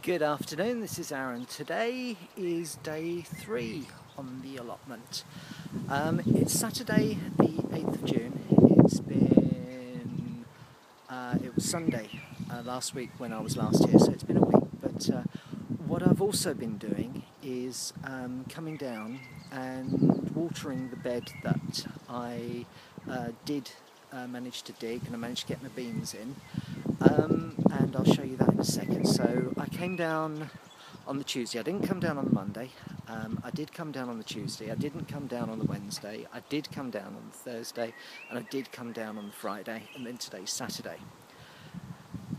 Good afternoon, this is Aaron. Today is day 3 on the allotment. It's Saturday the 8th of June. It was Sunday last week when I was last here, so it's been a week. But what I've also been doing is coming down and watering the bed that I did manage to dig, and I managed to get my beans in. And I'll show you that in a second. So I came down on the Tuesday. I didn't come down on the Monday. I did come down on the Tuesday. I didn't come down on the Wednesday. I did come down on the Thursday, and I did come down on the Friday, and then today's Saturday.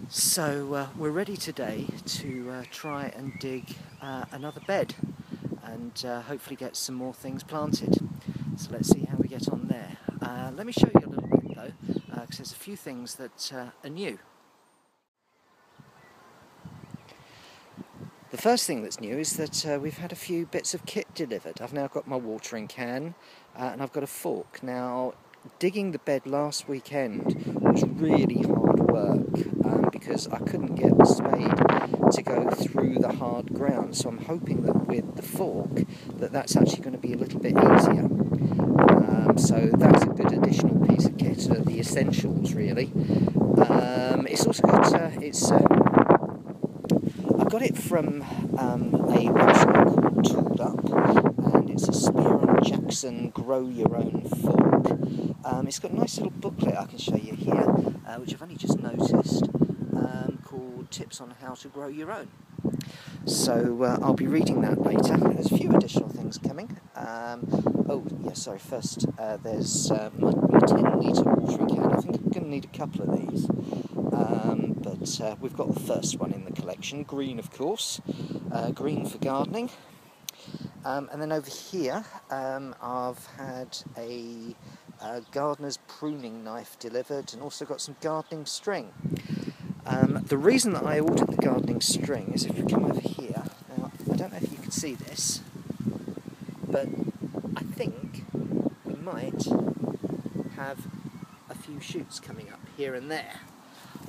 So we're ready today to try and dig another bed and hopefully get some more things planted. So let's see how we get on there. Let me show you a little bit though, because there's a few things that are new. The first thing that's new is that we've had a few bits of kit delivered. I've now got my watering can and I've got a fork. Now, digging the bed last weekend was really hard work because I couldn't get the spade to go through the hard ground. So I'm hoping that with the fork that's actually going to be a little bit easier. So that's a good additional piece of kit, the essentials really. It's also got I got it from a website called Tooled Up, and it's a Spear & Jackson Grow Your Own fork. It's got a nice little booklet I can show you here, which I've only just noticed, called Tips on How to Grow Your Own. So I'll be reading that later. There's a few additional things coming. First there's my 10 litre watering can. I think I'm going to need a couple of these. But we've got the first one in the collection, green of course, green for gardening. And then over here I've had a gardener's pruning knife delivered, and also got some gardening string. The reason that I ordered the gardening string is if you come over here, now I don't know if you can see this, but I think we might have a few shoots coming up here and there.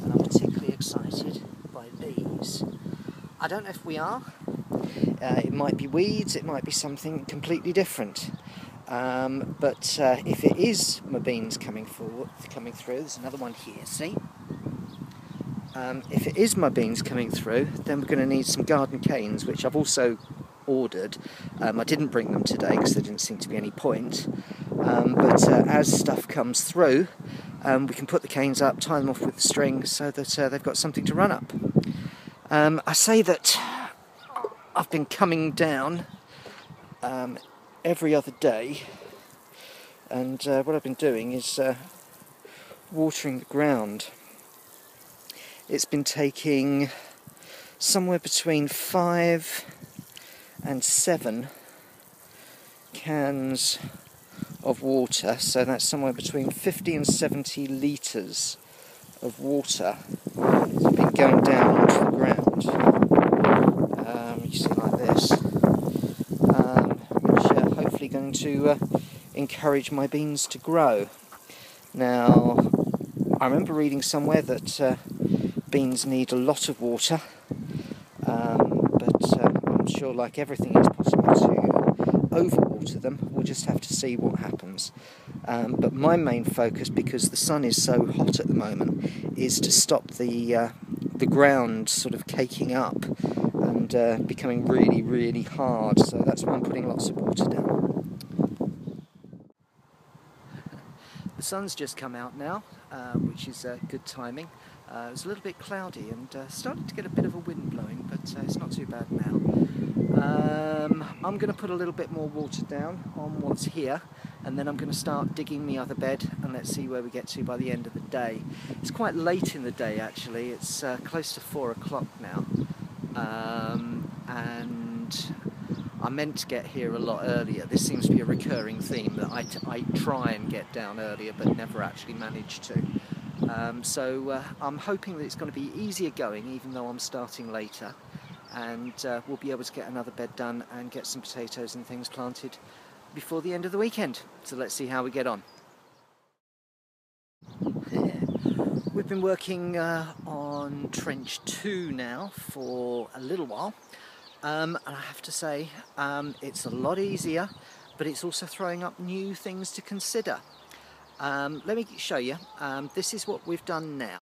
And I'm particularly excited by these. I don't know if we are. It might be weeds, it might be something completely different. But if it is my beans coming through, there's another one here, see? If it is my beans coming through, then we're going to need some garden canes, which I've also ordered. I didn't bring them today because there didn't seem to be any point. But as stuff comes through, we can put the canes up, tie them off with the string so that they've got something to run up. I say that I've been coming down every other day, and what I've been doing is watering the ground. It's been taking somewhere between 5 and 7 cans of water, so that's somewhere between 50 and 70 litres of water that's been going down onto the ground. You see like this, which are hopefully going to encourage my beans to grow. Now, I remember reading somewhere that beans need a lot of water, but I'm sure, like everything, it's possible to overwater them. We'll just have to see what happens. But my main focus, because the sun is so hot at the moment, is to stop the ground sort of caking up and becoming really, really hard. So that's why I'm putting lots of water down. The sun's just come out now, which is good timing. It was a little bit cloudy and started to get a bit of a wind blowing, but it's not too bad now. I'm going to put a little bit more water down on what's here, and then I'm going to start digging the other bed, and let's see where we get to by the end of the day. It's quite late in the day actually, it's close to 4 o'clock now, and I meant to get here a lot earlier. This seems to be a recurring theme, that I try and get down earlier but never actually manage to. So I'm hoping that it's going to be easier going, even though I'm starting later, and we'll be able to get another bed done and get some potatoes and things planted before the end of the weekend. So let's see how we get on. We've been working on trench 2 now for a little while, and I have to say it's a lot easier, but it's also throwing up new things to consider. Let me show you. This is what we've done now.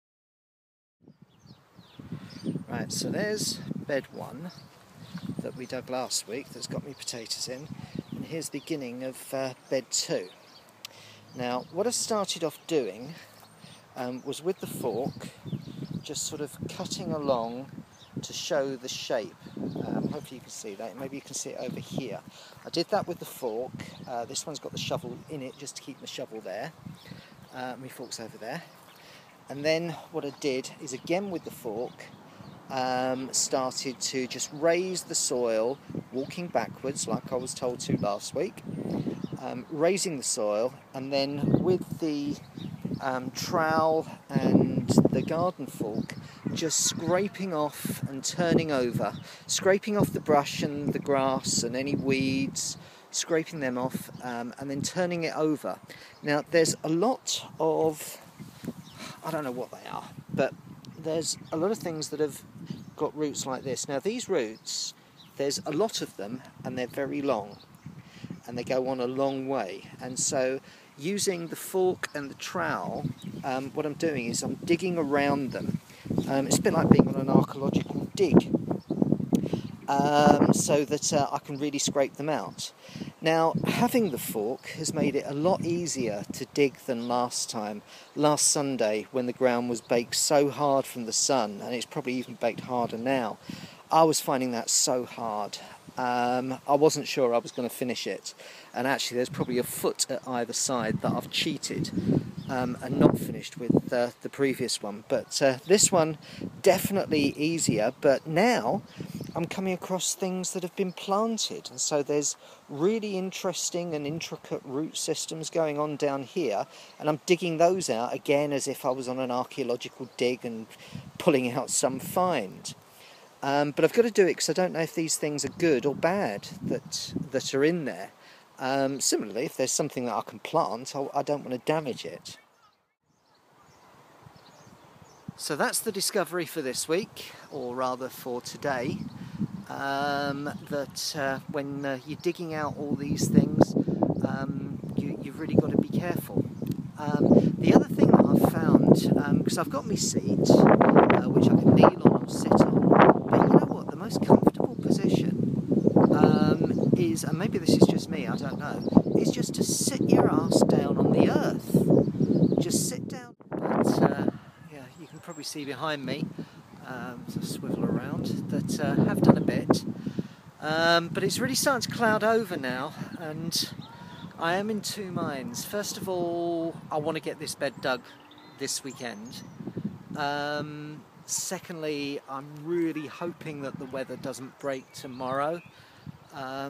Right, so there's bed 1 that we dug last week that's got me potatoes in, and here's the beginning of bed 2. Now, what I started off doing was with the fork, just sort of cutting along to show the shape. Hopefully you can see that. Maybe you can see it over here. I did that with the fork. This one's got the shovel in it just to keep the shovel there. My fork's over there. And then what I did is again with the fork, started to just raise the soil, walking backwards like I was told to last week, raising the soil, and then with the trowel and the garden fork just scraping off and turning over, scraping off the brush and the grass and any weeds, scraping them off, and then turning it over. Now there's a lot of, I don't know what they are, but there's a lot of things that have got roots like this. Now these roots, there's a lot of them and they're very long and they go on a long way, and so using the fork and the trowel, what I'm doing is I'm digging around them. It's a bit like being on an archaeological dig, so that I can really scrape them out. Now, having the fork has made it a lot easier to dig than last time. Last Sunday, when the ground was baked so hard from the sun, and it's probably even baked harder now, I was finding that so hard. I wasn't sure I was going to finish it, and actually there's probably a foot at either side that I've cheated and not finished with the previous one. But this one, definitely easier, but now I'm coming across things that have been planted, and so there's really interesting and intricate root systems going on down here, and I'm digging those out again as if I was on an archaeological dig and pulling out some find. But I've got to do it because I don't know if these things are good or bad that are in there. Similarly, if there's something that I can plant, I don't want to damage it. So that's the discovery for this week, or rather for today, that when you're digging out all these things, you've really got to be careful. The other thing that I've found, because I've got my seat, which I can kneel on or sit on, but you know what, the most comfortable position is, and maybe this is just me, I don't know, is just to sit your ass down on the earth. Just sit down. But yeah, you can probably see behind me, so swivel around, that have done a bit. But it's really starting to cloud over now, and I am in two minds. First of all, I want to get this bed dug this weekend. Secondly, I'm really hoping that the weather doesn't break tomorrow,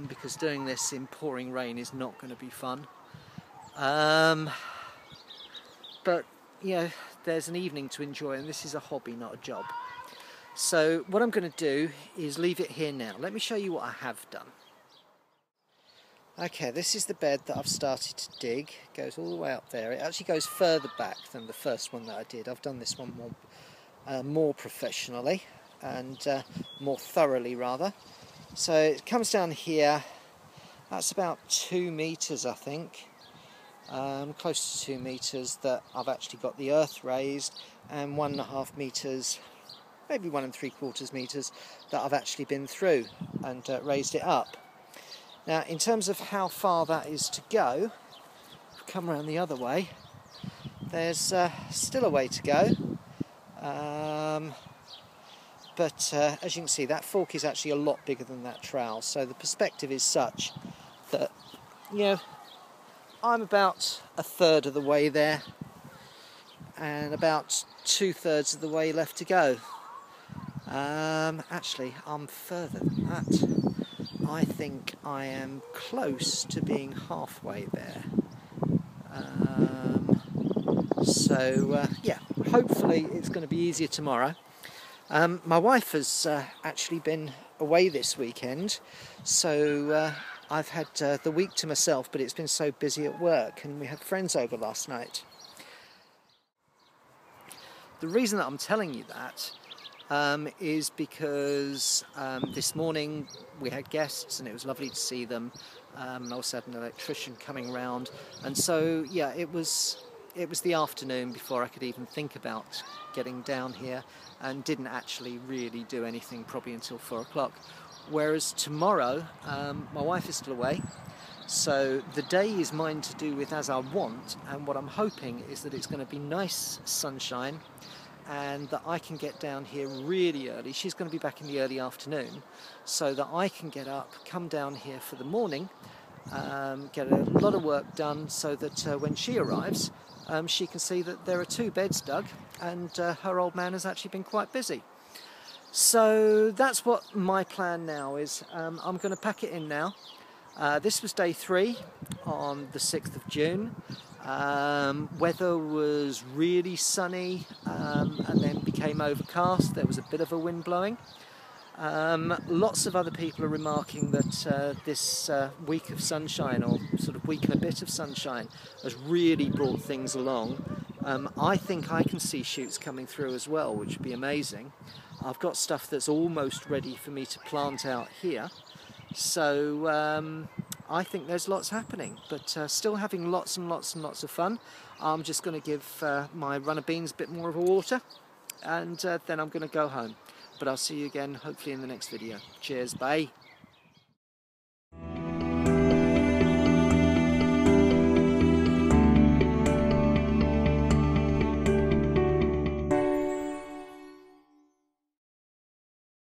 because doing this in pouring rain is not going to be fun. But, you know, there's an evening to enjoy, and this is a hobby, not a job. So what I'm going to do is leave it here now. Let me show you what I have done. Okay, this is the bed that I've started to dig. It goes all the way up there. It actually goes further back than the first one that I did. I've done this one more professionally and more thoroughly, rather. So it comes down here. That's about 2 meters, I think. Close to 2 meters that I've actually got the earth raised, and 1.5 meters, maybe 1 3/4 meters that I've actually been through and raised it up. Now, in terms of how far that is to go, come around the other way, there's still a way to go. But as you can see, that fork is actually a lot bigger than that trowel, so the perspective is such that, you know, I'm about 1/3 of the way there and about 2/3 of the way left to go. Actually, I'm further than that. I think I am close to being halfway there. Yeah, hopefully it's going to be easier tomorrow. My wife has actually been away this weekend, so I've had the week to myself, but it's been so busy at work, and we had friends over last night. The reason that I'm telling you that is because this morning we had guests and it was lovely to see them. And also had an electrician coming round, and so yeah, it was the afternoon before I could even think about getting down here, and didn't actually really do anything probably until 4 o'clock. Whereas tomorrow, my wife is still away, so the day is mine to do with as I want, and what I'm hoping is that it's going to be nice sunshine and that I can get down here really early. She's going to be back in the early afternoon, so that I can get up, come down here for the morning, get a lot of work done, so that when she arrives, she can see that there are 2 beds dug, and her old man has actually been quite busy. So that's what my plan now is. I'm going to pack it in now. This was day 3 on the 6th of June. Weather was really sunny, and then became overcast. There was a bit of a wind blowing. Lots of other people are remarking that this week of sunshine, or sort of week and a bit of sunshine, has really brought things along. I think I can see shoots coming through as well, which would be amazing. I've got stuff that's almost ready for me to plant out here, so I think there's lots happening, but still having lots and lots and lots of fun. I'm just going to give my runner beans a bit more of a water, and then I'm going to go home. But I'll see you again hopefully in the next video. Cheers, bye.